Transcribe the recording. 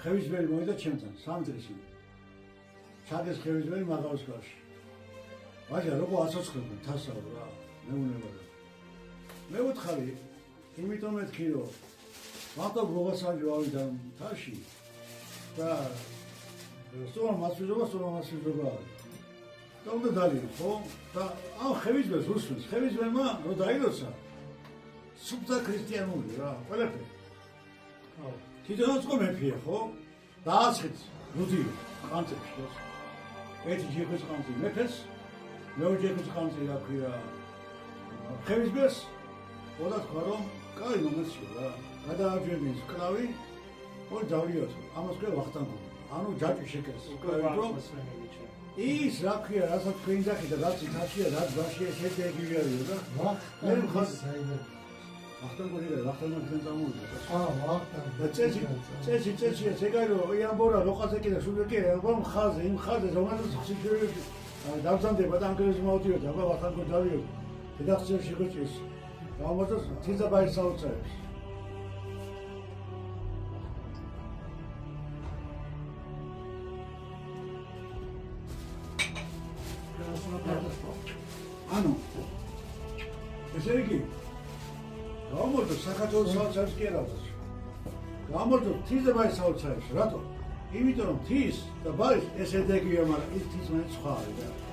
ხევისბერი მოვიდა ჩემთან, 3 დღის წინ. ჩადეს ხევისბერი მაგავის გარში. ვაჟა, როგორ ასოცხებდა თასაო რა, მეუნება რა. მე ვუთხარი, იმიტომ მეთქი რომ მარტო გოგასაჯი ავიდა თაში და სწორ მასვიზობა. და უნდა დალიო, ხო? და ამ ხევისბერს უსვენს, ხევისბერმა რო დაილოცა სუფთა ქრისტიანული რა, ყველაფერი. ხო. თვითონაც ყო მეფია, ხო? დააცხით, რუდი, ყანწებში ეს. ერთი ჯიხის ყანწი მეფეს, მეორე ჯიხის ყანწი რა ქვია, ხევისბერს, ყველა თქვა რომ კაი მომეცია რა. გადააჯვენის კრავი, ორი დავიოთ, ამას ქვია ვახტანგული. ანუ ჯაჭვი შეკეს. ის რა ქვია, რასაც თქვენ ძახით და რაც ითაშია, რაც ბაშია შედეგივი არისო და მე მხარს ვახტანგული და ვახტანგთან წამოვიდა. და წესი ეგარო იამბორა როყაზე კიდე სულ კი ამ ხაზე, იმ ხაზე რომელსაც სიჩვენე დავზამდება და ანგლიზი მოვდიოდა, აბა ვახტანგო დავიო. რედაქციაში გოჭის. გამოდოს თიზაბაის საოცრებს. ანუ ესე იგი გამოდოს საქართველოს საოცრებს კი არა გამოდოს თიზაბაის საოცრებს რატო? იმიტომ რომ თის და ბაის ეს ედეგია, მაგრამ ის თის მაინც სხვა არის და